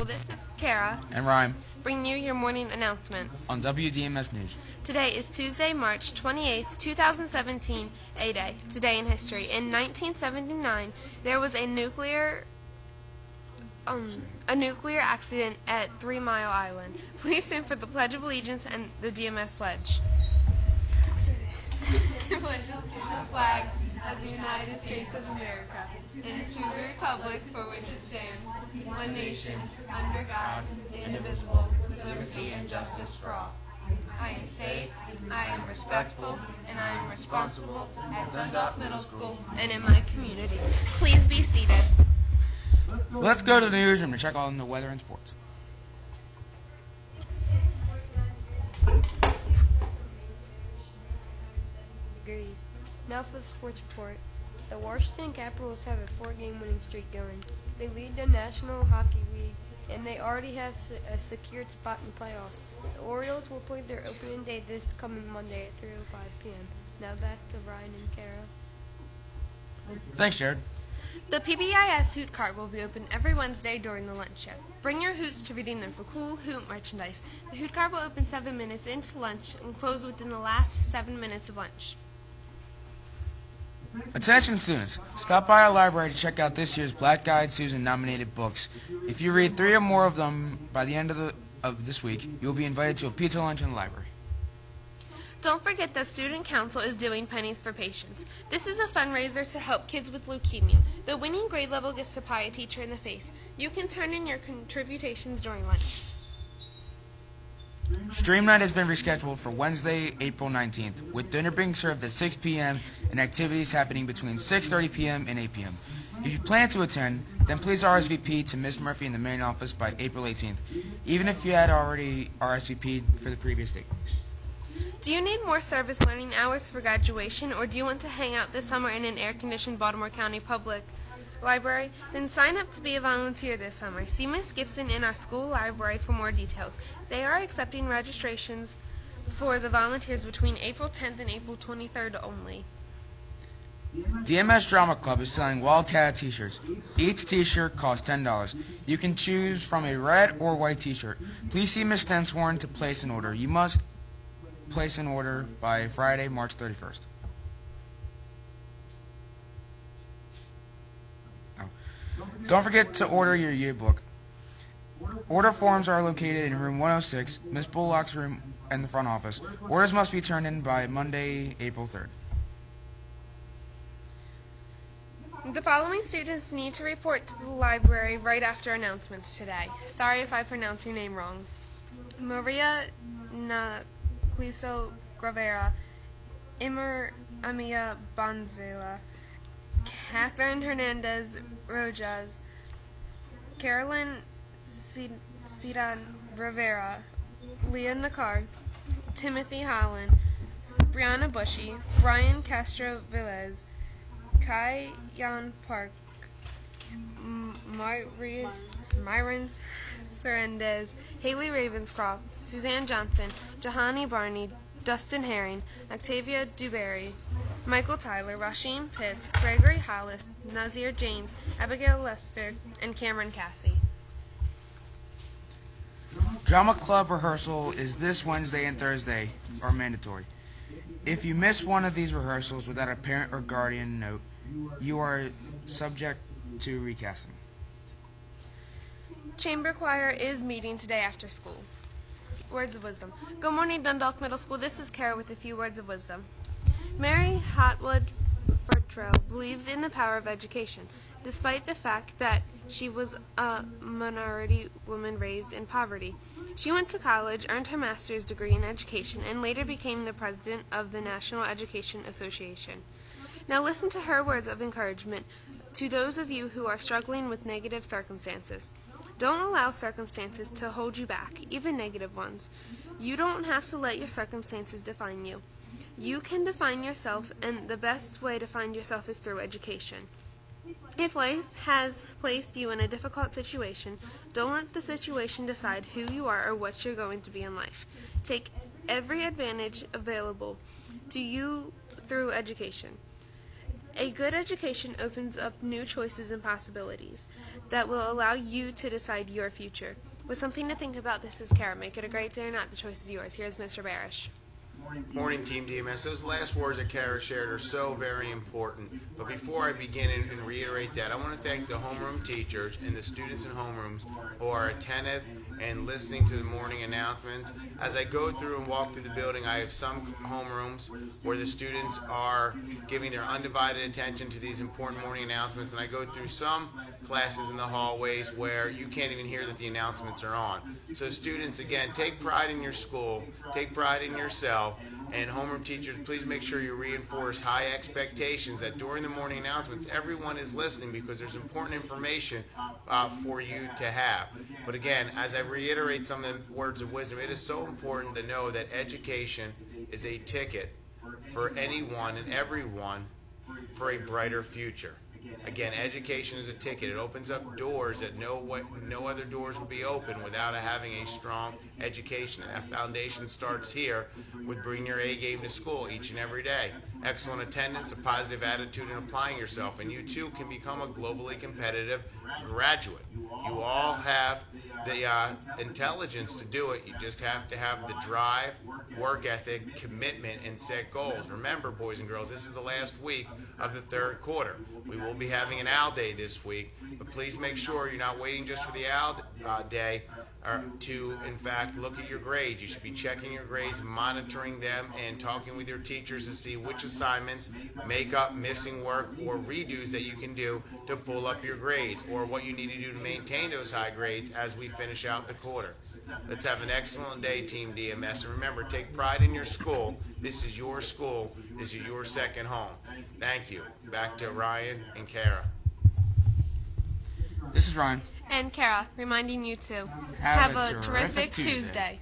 School. This is Kara. And Rhyme. Bringing you your morning announcements. On WDMS News. Today is Tuesday, March 28th, 2017, A-Day. Today in history. In 1979, there was a nuclear accident at 3 Mile Island. Please stand for the Pledge of Allegiance and the DMS Pledge. Pledges to the flag of the United States of America and to the republic for which it stands, one nation, under God, indivisible, with liberty and justice for all. I am safe, I am respectful, and I am responsible at Dundalk Middle School and in my community. Please be seated. Let's go to the newsroom to check on the weather and sports. Degrees. Now for the sports report. The Washington Capitals have a 4-game winning streak going. They lead the National Hockey League, and they already have a secured spot in the playoffs. The Orioles will play their opening day this coming Monday at 3:05 p.m. Now back to Ryan and Kara. Thanks, Jared. The PBIS Hoot Cart will be open every Wednesday during the lunch show. Bring your hoots to redeem them for cool Hoot merchandise. The Hoot Cart will open 7 minutes into lunch and close within the last 7 minutes of lunch. Attention students, stop by our library to check out this year's Black Guide Susan nominated books. If you read 3 or more of them by the end of this week, you will be invited to a pizza lunch in the library. Don't forget that Student Council is doing Pennies for Patients. This is a fundraiser to help kids with leukemia. The winning grade level gets to pie a teacher in the face. You can turn in your contributions during lunch. Stream Night has been rescheduled for Wednesday, April 19th, with dinner being served at 6 p.m. and activities happening between 6:30 p.m. and 8 p.m. If you plan to attend, then please RSVP to Miss Murphy in the main office by April 18th, even if you had already RSVP'd for the previous date. Do you need more service learning hours for graduation, or do you want to hang out this summer in an air-conditioned Baltimore County Public Library? Then sign up to be a volunteer this summer. See Miss Gibson in our school library for more details. They are accepting registrations for the volunteers between April 10th and April 23rd only. DMS Drama Club is selling Wildcat t-shirts. Each t-shirt costs $10. You can choose from a red or white t-shirt. Please see Miss Stensworn to place an order. You must place an order by Friday, March 31st. Don't forget to order your yearbook. Order forms are located in room 106, Miss Bullock's room, and the front office. Orders must be turned in by Monday, April 3rd. The following students need to report to the library right after announcements today. Sorry if I pronounce your name wrong. Maria Nacliso Gravera, Amia Bonzela, Catherine Hernandez Rojas, Carolyn Cidan Rivera, Leah Nakar, Timothy Holland, Brianna Bushy, Brian Castro Velez, Kai Yan Park, Myron Fernandez, Haley Ravenscroft, Suzanne Johnson, Jahani Barney, Dustin Herring, Octavia Dewberry, Michael Tyler, Rasheen Pitts, Gregory Hollis, Nazir James, Abigail Lester, and Cameron Cassie. Drama Club rehearsal is this Wednesday and Thursday, are mandatory. If you miss one of these rehearsals without a parent or guardian note, you are subject to recasting. Chamber Choir is meeting today after school. Words of wisdom. Good morning, Dundalk Middle School. This is Kara with a few words of wisdom. Mary Hotwood Fertrell believes in the power of education, despite the fact that she was a minority woman raised in poverty. She went to college, earned her master's degree in education, and later became the president of the National Education Association. Now listen to her words of encouragement to those of you who are struggling with negative circumstances. Don't allow circumstances to hold you back, even negative ones. You don't have to let your circumstances define you. You can define yourself, and the best way to find yourself is through education. If life has placed you in a difficult situation, don't let the situation decide who you are or what you're going to be in life. Take every advantage available to you through education. A good education opens up new choices and possibilities that will allow you to decide your future. With something to think about, this is Kara. Make it a great day or not. The choice is yours. Here's Mr. Barish. Morning, Team DMS. Those last words that Kara shared are so very important. But before I begin and reiterate that, I want to thank the homeroom teachers and the students in homerooms who are attentive and listening to the morning announcements. As I go through and walk through the building, I have some homerooms where the students are giving their undivided attention to these important morning announcements, and I go through some classes in the hallways where you can't even hear that the announcements are on. So students, again, take pride in your school, take pride in yourself, and homeroom teachers, please make sure you reinforce high expectations that during the morning announcements, everyone is listening because there's important information for you to have. But again, as I reiterate some of the words of wisdom, it is so important to know that education is a ticket for anyone and everyone for a brighter future. Again, education is a ticket. It opens up doors that no other doors will be open without having a strong education. And that foundation starts here with bringing your A game to school each and every day. Excellent attendance, a positive attitude, and applying yourself. And you too can become a globally competitive graduate. You all have the intelligence to do it. You just have to have the drive, work ethic, commitment, and set goals. Remember, boys and girls, this is the last week of the third quarter. We will be having an OWL day this week, but please make sure you're not waiting just for the OWL day to, in fact, look at your grades. You should be checking your grades, monitoring them, and talking with your teachers to see which assignments make up missing work or redos that you can do to pull up your grades, or what you need to do to maintain those high grades as we finish out the quarter. Let's have an excellent day, Team DMS. And remember, take pride in your school. This is your school. This is your second home. Thank you. Back to Ryan and Kara. This is Ryan. And Kara, reminding you to Have have a terrific Tuesday. Tuesday.